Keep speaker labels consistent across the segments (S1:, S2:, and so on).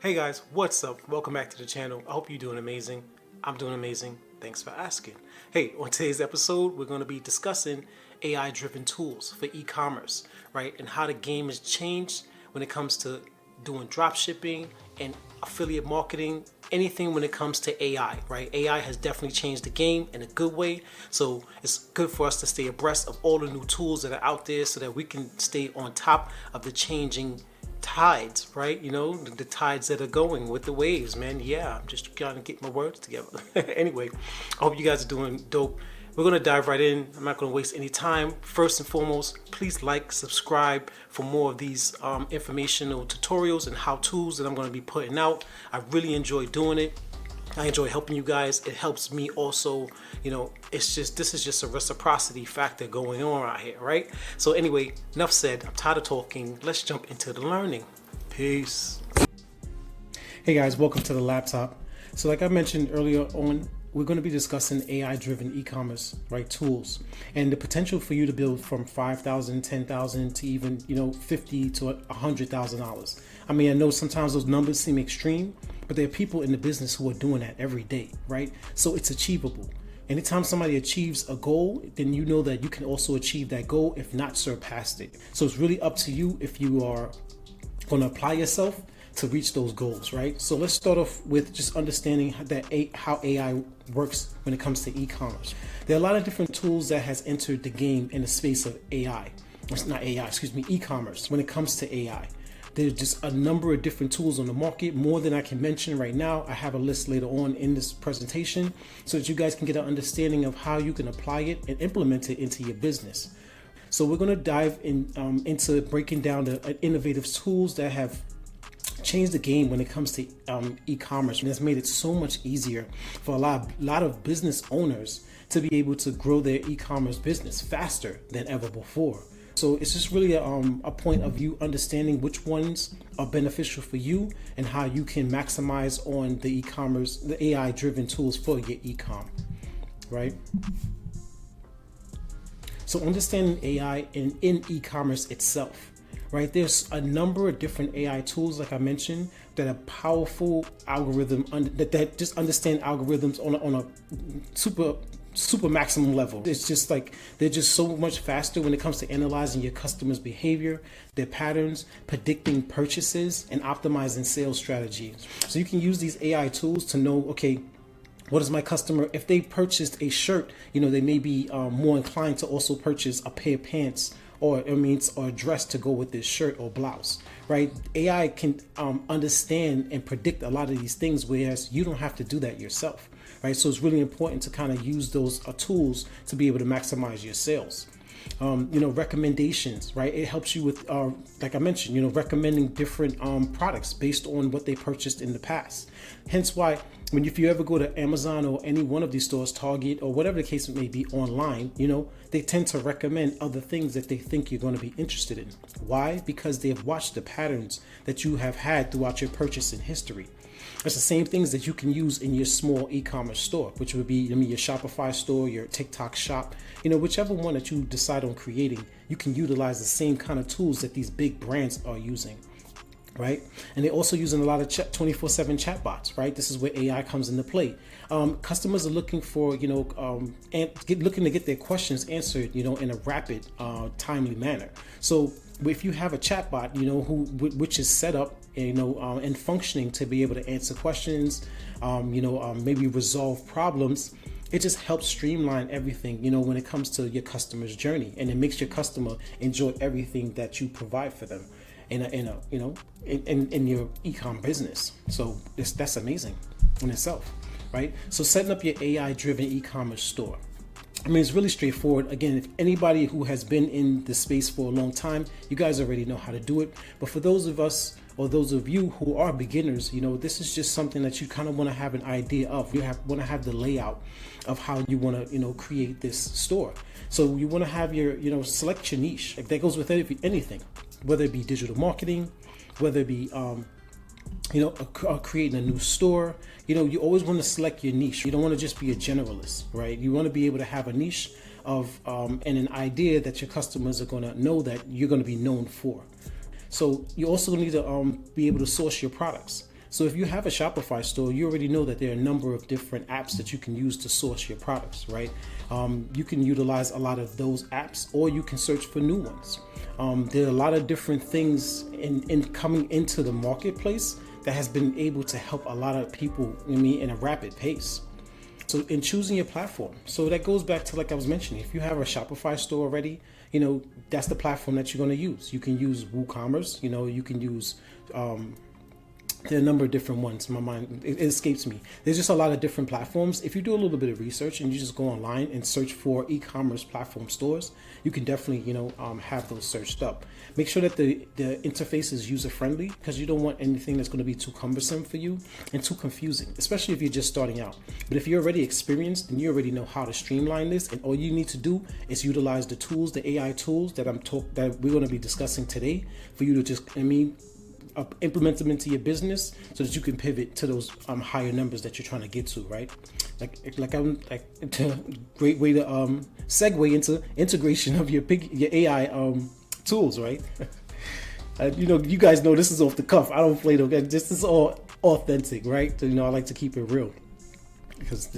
S1: Hey guys, what's up? Welcome back to the channel. I hope you're doing amazing. I'm doing amazing. Thanks for asking. Hey, on today's episode, we're going to be discussing AI-driven tools for e-commerce, right? And how the game has changed when it comes to doing drop shipping and affiliate marketing, anything when it comes to AI, right? AI has definitely changed the game in a good way. So it's good for us to stay abreast of all the new tools that are out there so that we can stay on top of the changing tides, right? You know, the tides that are going with the waves, man. Yeah, I'm just trying to get my words together. Anyway, I hope you guys are doing dope. We're going to dive right in. I'm not going to waste any time. First and foremost, please like, subscribe for more of these informational tutorials and how-tos that I'm going to be putting out. I really enjoy doing it. I enjoy helping you guys. It helps me also, you know, this is just a reciprocity factor going on out here, right? So anyway, enough said. I'm tired of talking. Let's jump into the learning. Peace. Hey guys, welcome to the laptop. So like I mentioned earlier on, we're going to be discussing AI-driven e-commerce, right, tools, and the potential for you to build from $5,000, $10,000 to even, you know, $50,000 to $100,000. I mean, I know sometimes those numbers seem extreme, but there are people in the business who are doing that every day, right? So it's achievable. Anytime somebody achieves a goal, then you know that you can also achieve that goal, if not surpass it. So it's really up to you if you are going to apply yourself to reach those goals, right? So let's start off with just understanding how AI works when it comes to e-commerce. There are a lot of different tools that has entered the game in the space of AI. It's not AI, excuse me, e-commerce when it comes to AI. There's just a number of different tools on the market, more than I can mention right now. I have a list later on in this presentation so that you guys can get an understanding of how you can apply it and implement it into your business. So we're going to dive into breaking down the innovative tools that have changed the game when it comes to e-commerce, and it's made it so much easier for a lot of business owners to be able to grow their e-commerce business faster than ever before. So it's just really a point of you understanding which ones are beneficial for you and how you can maximize on the e-commerce, the AI-driven tools for your e-com, right? So understanding AI in e-commerce itself. Right, there's a number of different AI tools, like I mentioned, that are powerful algorithm that just understand algorithms on a super maximum level. It's just like they're just so much faster when it comes to analyzing your customers' behavior, their patterns, predicting purchases, and optimizing sales strategies. So you can use these AI tools to know, okay, what is my customer? If they purchased a shirt, you know, they may be more inclined to also purchase a pair of pants or a dress to go with this shirt or blouse, right? AI can understand and predict a lot of these things, whereas you don't have to do that yourself, right? So it's really important to kind of use those tools to be able to maximize your sales. You know, recommendations, right? It helps you with, like I mentioned, you know, recommending different products based on what they purchased in the past. Hence why if you ever go to Amazon or any one of these stores, Target or whatever the case may be online, you know, they tend to recommend other things that they think you're going to be interested in. Why? Because they've watched the patterns that you have had throughout your purchasing history. It's the same things that you can use in your small e-commerce store, which would be, your Shopify store, your TikTok shop, you know, whichever one that you decide on creating, you can utilize the same kind of tools that these big brands are using. Right? And they're also using a lot of 24/7 chatbots, right? This is where AI comes into play. Customers are looking for, you know, looking to get their questions answered, you know, in a rapid, timely manner. So if you have a chatbot, you know, which is set up, you know, and functioning to be able to answer questions, you know, maybe resolve problems, it just helps streamline everything, you know, when it comes to your customer's journey, and it makes your customer enjoy everything that you provide for them in your e-com business. So that's amazing in itself, right? So setting up your AI-driven e-commerce store. I mean, it's really straightforward. Again, if anybody who has been in this space for a long time, you guys already know how to do it. But for those of us, or those of you who are beginners, you know, this is just something that you kind of want to have an idea of. You want to have the layout of how you want to, you know, create this store. So you want to have your, you know, select your niche. Like, that goes with anything, whether it be digital marketing, whether it be, you know, creating a new store. You know, you always want to select your niche. You don't want to just be a generalist, right? You want to be able to have a niche of and an idea that your customers are going to know that you're going to be known for. So you also need to be able to source your products. So if you have a Shopify store, you already know that there are a number of different apps that you can use to source your products, right? You can utilize a lot of those apps, or you can search for new ones. There are a lot of different things in coming into the marketplace that has been able to help a lot of people, in a rapid pace. So in choosing your platform, so that goes back to, like I was mentioning, if you have a Shopify store already, that's the platform that you're going to use. You can use WooCommerce, you can use, there are a number of different ones. My mind, it escapes me. There's just a lot of different platforms. If you do a little bit of research and you just go online and search for e-commerce platform stores, you can definitely, have those searched up. Make sure that the interface is user-friendly, because you don't want anything that's going to be too cumbersome for you and too confusing, especially if you're just starting out. But if you're already experienced and you already know how to streamline this, and all you need to do is utilize the tools, the AI tools that we're going to be discussing today, for you to just, implement them into your business so that you can pivot to those higher numbers that you're trying to get to, right? Great way to segue into integration of your AI tools, right? You guys know this is off the cuff. I don't play those. This is all authentic, right? I like to keep it real, because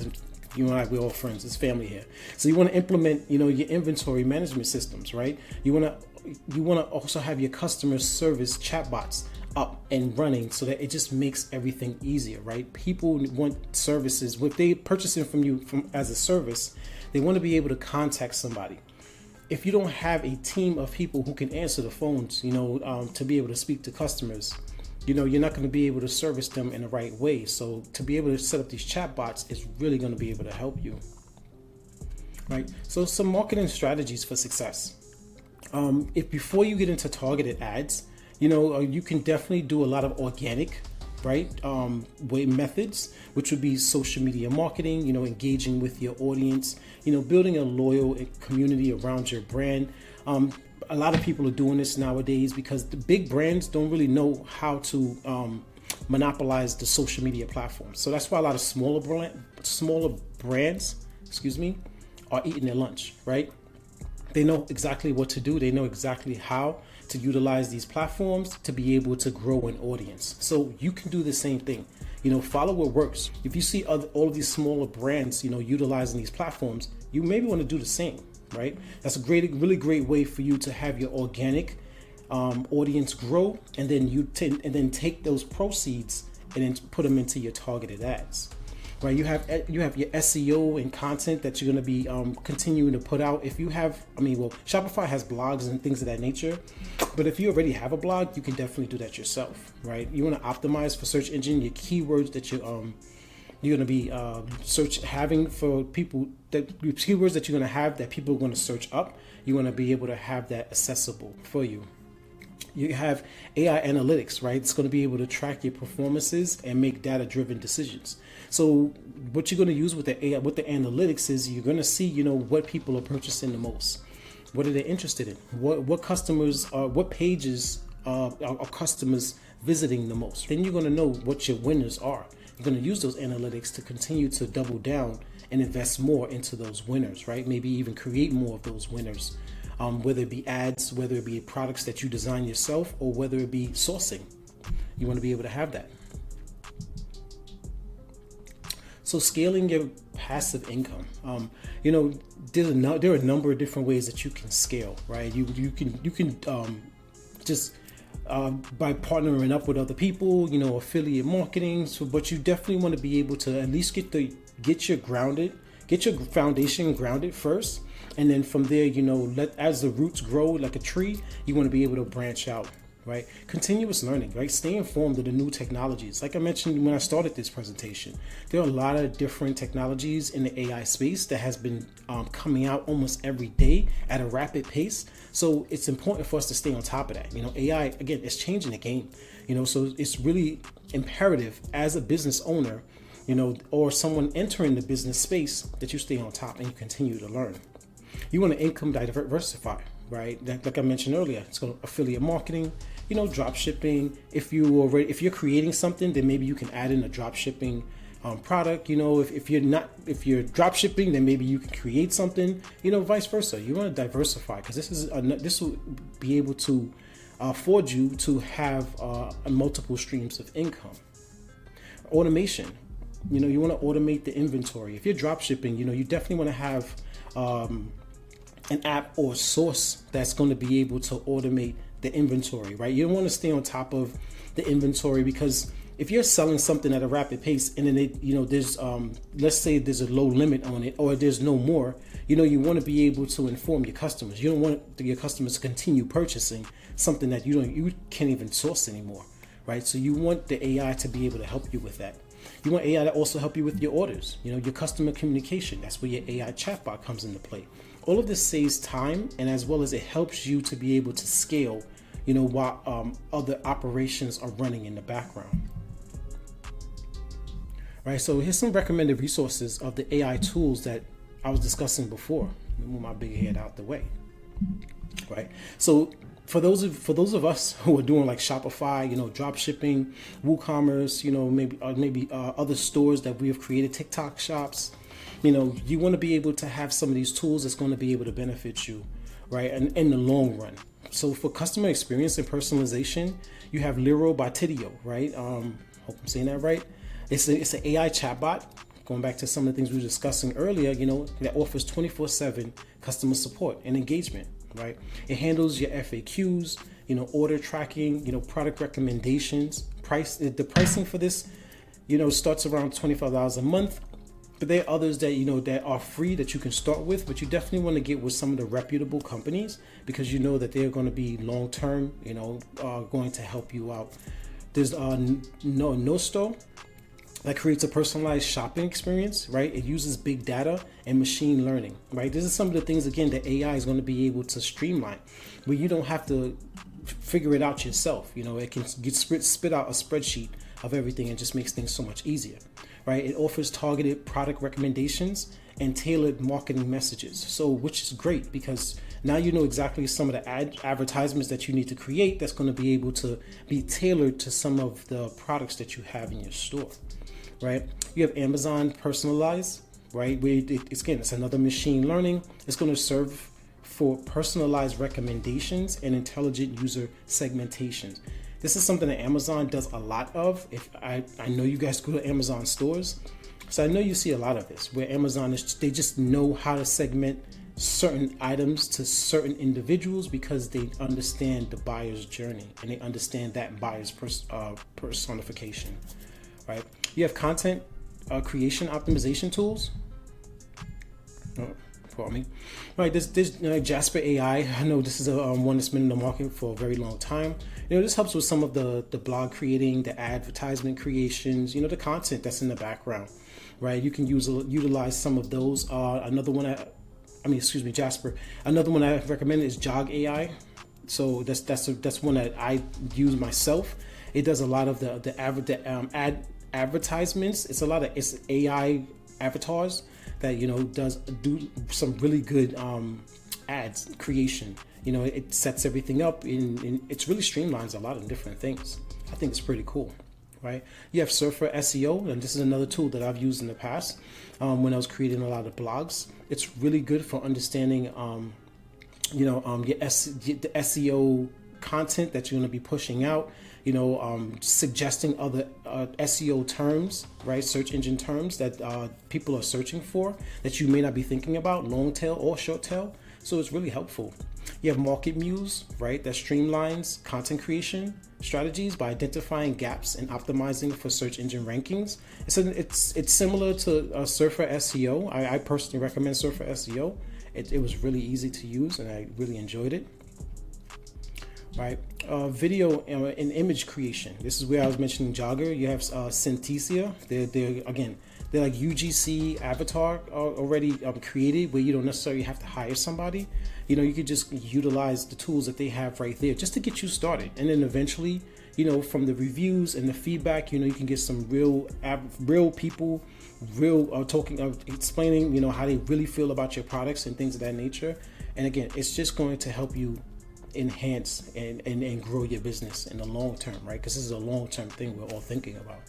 S1: you and I, we're all friends. It's family here. So you want to implement, your inventory management systems, right? You want to also have your customer service chatbots up and running, so that it just makes everything easier, right? People want services. If they purchasing from you as a service, they want to be able to contact somebody. If you don't have a team of people who can answer the phones, to be able to speak to customers, you're not going to be able to service them in the right way. So to be able to set up these chatbots is really going to be able to help you, right? So some marketing strategies for success. If before you get into targeted ads, you can definitely do a lot of organic, right? Way methods, which would be social media marketing, engaging with your audience, building a loyal community around your brand. A lot of people are doing this nowadays because the big brands don't really know how to monopolize the social media platforms. So that's why a lot of smaller brands, are eating their lunch, right? They know exactly what to do. They know exactly how to utilize these platforms to be able to grow an audience. So you can do the same thing. Follow what works. If you see all of these smaller brands, utilizing these platforms, you maybe want to do the same, right? That's a really great way for you to have your organic audience grow, and then take those proceeds and then put them into your targeted ads. Right, you have your SEO and content that you're going to be continuing to put out. If you have, Shopify has blogs and things of that nature, but if you already have a blog, you can definitely do that yourself, right? You want to optimize for search engine, your keywords that you're going to be having for people, that keywords that you're going to have that people are going to search up. You want to be able to have that accessible for you. You have AI analytics, right? It's going to be able to track your performances and make data-driven decisions. So what you're going to use with the AI, with the analytics, is you're going to see, what people are purchasing the most. What are they interested in? What customers are, what pages are customers visiting the most? Then you're going to know what your winners are. You're going to use those analytics to continue to double down and invest more into those winners, right? Maybe even create more of those winners. Whether it be ads, whether it be products that you design yourself, or whether it be sourcing. You want to be able to have that. So scaling your passive income. There are a number of different ways that you can scale, right? You can just by partnering up with other people, affiliate marketing. So, but you definitely want to be able to at least get your foundation grounded first. And then from there, as the roots grow like a tree, you want to be able to branch out, right? Continuous learning, right? Stay informed of the new technologies. Like I mentioned when I started this presentation, there are a lot of different technologies in the AI space that has been coming out almost every day at a rapid pace. So it's important for us to stay on top of that. AI, again, it's changing the game, so it's really imperative as a business owner, or someone entering the business space, that you stay on top and you continue to learn. You want to income diversify, right? Like I mentioned earlier, it's called affiliate marketing, drop shipping. If you're creating something, then maybe you can add in a drop shipping product. If you're drop shipping, then maybe you can create something, vice versa. You want to diversify, because this will be able to afford you to have multiple streams of income. automation. You want to automate the inventory. If you're drop shipping, you definitely want to have an app or source that's going to be able to automate the inventory, right? You don't want to stay on top of the inventory, because if you're selling something at a rapid pace and then there's let's say there's a low limit on it, or there's no more, you want to be able to inform your customers. You don't want your customers to continue purchasing something that you can't even source anymore, right? So you want the AI to be able to help you with that. You want AI to also help you with your orders, your customer communication. That's where your AI chatbot comes into play. All of this saves time, and as well as it helps you to be able to scale, while other operations are running in the background. Right, so here's some recommended resources of the AI tools that I was discussing before. Let me move my big head out the way. Right, so for those of us who are doing like Shopify, drop shipping, WooCommerce, maybe other stores that we have created, TikTok shops, you want to be able to have some of these tools that's going to be able to benefit you, right, and in the long run. So for customer experience and personalization, you have Liro by Tidio, right? Hope I'm saying that right. It's an AI chatbot, going back to some of the things we were discussing earlier, that offers 24/7 customer support and engagement, right? It handles your FAQs, order tracking, product recommendations. The pricing for this, starts around $25 a month. But there are others that, that are free that you can start with, but you definitely want to get with some of the reputable companies, because you know that they're going to be long-term, going to help you out. There's Nosto that creates a personalized shopping experience, right? It uses big data and machine learning, right? This is some of the things, again, that AI is going to be able to streamline, where you don't have to figure it out yourself. It can spit out a spreadsheet of everything and just makes things so much easier, right? It offers targeted product recommendations and tailored marketing messages. So, which is great, because now you know exactly some of the advertisements that you need to create that's going to be able to be tailored to some of the products that you have in your store, right? You have Amazon Personalized, right? Where it's another machine learning. It's going to serve for personalized recommendations and intelligent user segmentations. This is something that Amazon does a lot of. If I know you guys go to Amazon stores, so I know you see a lot of this, where Amazon they just know how to segment certain items to certain individuals, because they understand the buyer's journey and they understand that buyer's personification, right? You have content creation optimization tools. Pardon me. Right, there's Jasper AI. I know this is one that's been in the market for a very long time. This helps with some of the blog creating, the advertisement creations, the content that's in the background, right? You can utilize some of those. Jasper. Another one I recommend is Jog AI. So that's one that I use myself. It does a lot of the ad advertisements. It's AI avatars that does do some really good ads creation. It sets everything up and it's really streamlines a lot of different things. I think it's pretty cool, right? You have Surfer SEO, and this is another tool that I've used in the past when I was creating a lot of blogs. It's really good for understanding the SEO content that you're going to be pushing out, suggesting other SEO terms, right? Search engine terms that people are searching for that you may not be thinking about, long tail or short tail. So it's really helpful. You have Market Muse, right? That streamlines content creation strategies by identifying gaps and optimizing for search engine rankings. It's similar to Surfer SEO. I personally recommend Surfer SEO. It was really easy to use and I really enjoyed it. Right, video and image creation. This is where I was mentioning Jogger. You have Synthesia. They're like UGC avatar already created, where you don't necessarily have to hire somebody. You could just utilize the tools that they have right there just to get you started, and then eventually, from the reviews and the feedback, you can get some real people, talking, explaining, how they really feel about your products and things of that nature. And again, it's just going to help you enhance and grow your business in the long term, right? Because this is a long-term thing we're all thinking about.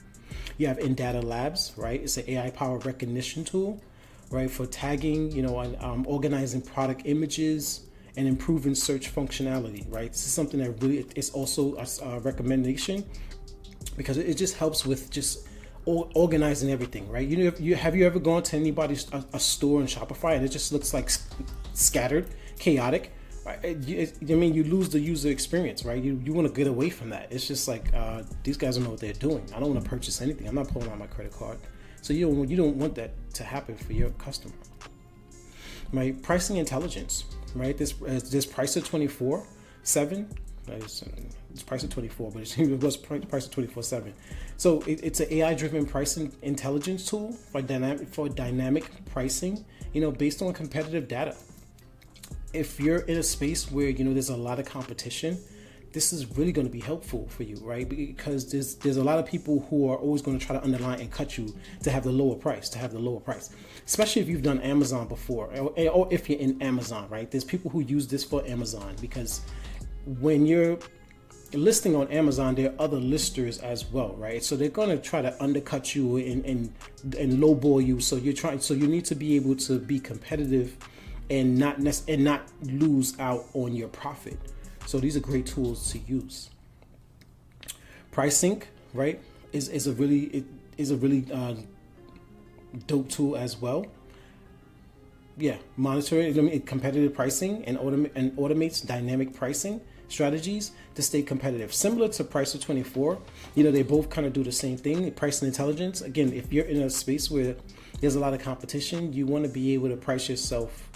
S1: You have In-Data Labs, right? It's an AI-powered recognition tool, right, for tagging, and organizing product images and improving search functionality, right? This is something that really is also a recommendation, because it just helps with just organizing everything, right? Have you ever gone to anybody's a store in Shopify and it just looks like scattered, chaotic? Right? You lose the user experience, right? You want to get away from that. It's just like these guys don't know what they're doing. I don't want to purchase anything. I'm not pulling out my credit card. So you don't want that to happen for your customer, right? Pricing intelligence, right? This price of 24/7. It's priced at 24, but it was priced at 24/7. So it's an AI-driven pricing intelligence tool for dynamic pricing, based on competitive data. If you're in a space where there's a lot of competition, this is really going to be helpful for you, right? Because there's a lot of people who are always going to try to underline and cut you to have the lower price, especially if you've done Amazon before, or if you're in Amazon, right? There's people who use this for Amazon, because when you're listing on Amazon, there are other listers as well, right? So they're going to try to undercut you and lowball you. So you need to be able to be competitive and not lose out on your profit. So these are great tools to use. PriceSync, right, is a really dope tool as well. Yeah, monitoring competitive pricing and automates dynamic pricing strategies to stay competitive. Similar to Price of 24, they both kind of do the same thing. Pricing intelligence. Again, if you're in a space where there's a lot of competition, you want to be able to price yourself,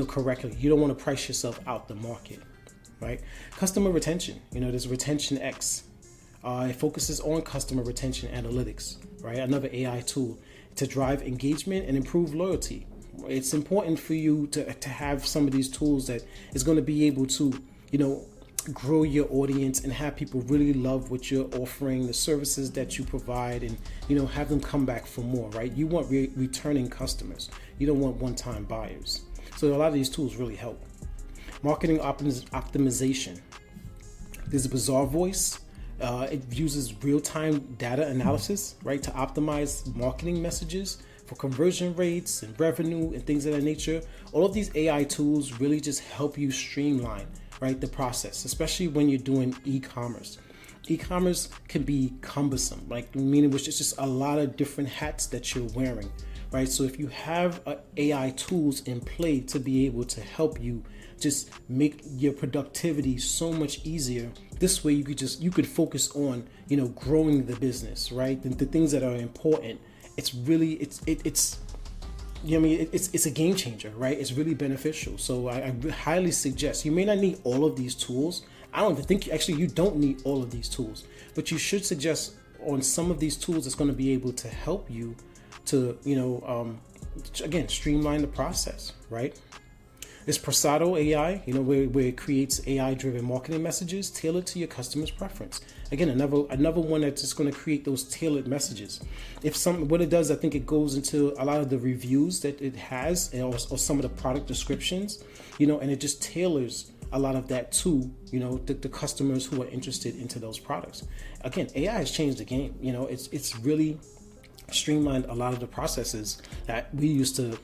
S1: correctly. You don't want to price yourself out the market, right? Customer retention. There's Retention X. It focuses on customer retention analytics, right? Another AI tool to drive engagement and improve loyalty. It's important for you to have some of these tools that is going to be able to, grow your audience and have people really love what you're offering, the services that you provide, and, have them come back for more, right? You want returning customers. You don't want one-time buyers. So a lot of these tools really help. Marketing optimization. There's a Bazaar Voice. It uses real-time data analysis, right, to optimize marketing messages for conversion rates and revenue and things of that nature. All of these AI tools really just help you streamline, right, the process, especially when you're doing e-commerce. E-commerce can be cumbersome, meaning which is just a lot of different hats that you're wearing, right? So if you have AI tools in play to be able to help you just make your productivity so much easier, this way you could focus on, growing the business, right? The things that are important. It's really, it's a game changer, right? It's really beneficial. So I highly suggest, you may not need all of these tools. I don't think you don't need all of these tools, but you should suggest on some of these tools that's going to be able to help you to, again, streamline the process, right? It's Prosado AI, where it creates AI-driven marketing messages tailored to your customer's preference. Again, another one that's just going to create those tailored messages. What it does, I think it goes into a lot of the reviews that it has, or some of the product descriptions, and it just tailors a lot of that to, the customers who are interested into those products. Again, AI has changed the game. It's really streamlined a lot of the processes that we used to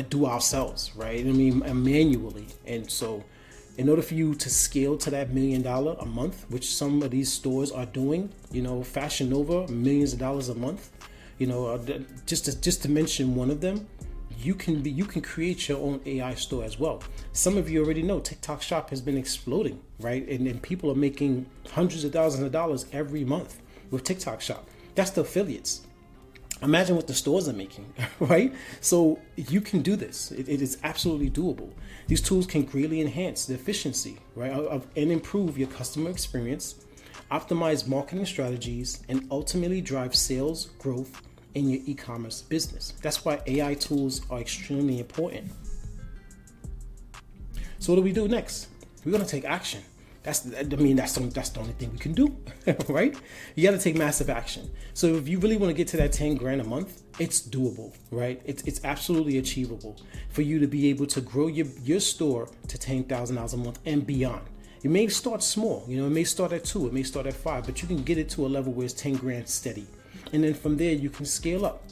S1: do ourselves, right? Manually. And so in order for you to scale to that $1 million a month, which some of these stores are doing, Fashion Nova, millions of dollars a month, just to mention one of them, you can create your own AI store as well. Some of you already know TikTok Shop has been exploding, right? And people are making hundreds of thousands of dollars every month with TikTok Shop. That's the affiliates. Imagine what the stores are making, right? So you can do this. It is absolutely doable. These tools can greatly enhance the efficiency, right, and improve your customer experience, optimize marketing strategies, and ultimately drive sales growth in your e-commerce business. That's why AI tools are extremely important. So what do we do next? We're going to take action. That's the only thing we can do, right? You got to take massive action. So if you really want to get to that 10 grand a month, it's doable, right? It's absolutely achievable for you to be able to grow your store to $10,000 a month and beyond. You may start small, it may start at 2, it may start at 5, but you can get it to a level where it's 10 grand steady. And then from there, you can scale up.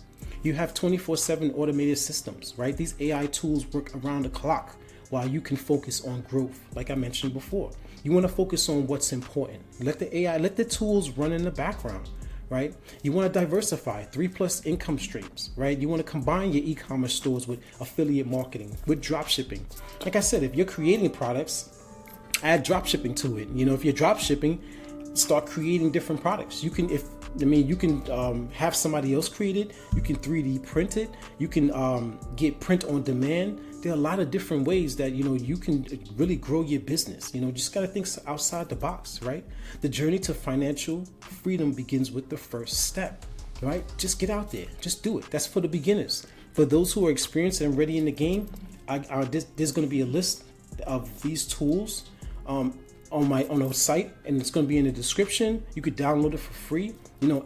S1: You have 24/7 automated systems, right? These AI tools work around the clock while you can focus on growth, like I mentioned before. You want to focus on what's important. Let the tools run in the background, right? You want to diversify 3+ income streams, right? You want to combine your e-commerce stores with affiliate marketing, with dropshipping. Like I said, if you're creating products, add dropshipping to it. If you're dropshipping, start creating different products. You can have somebody else create it. You can 3D print it. You can get print on demand. There are a lot of different ways that you can really grow your business. Just gotta think outside the box, right? The journey to financial freedom begins with the first step, right? Just get out there, just do it. That's for the beginners. For those who are experienced and ready in the game, there's going to be a list of these tools on a site, and it's going to be in the description. You could download it for free,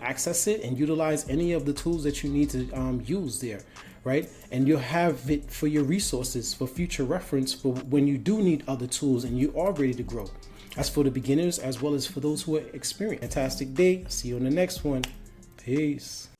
S1: access it and utilize any of the tools that you need to use there, right? And you'll have it for your resources for future reference for when you do need other tools and you are ready to grow. That's for the beginners as well as for those who are experienced. Fantastic day. See you on the next one. Peace.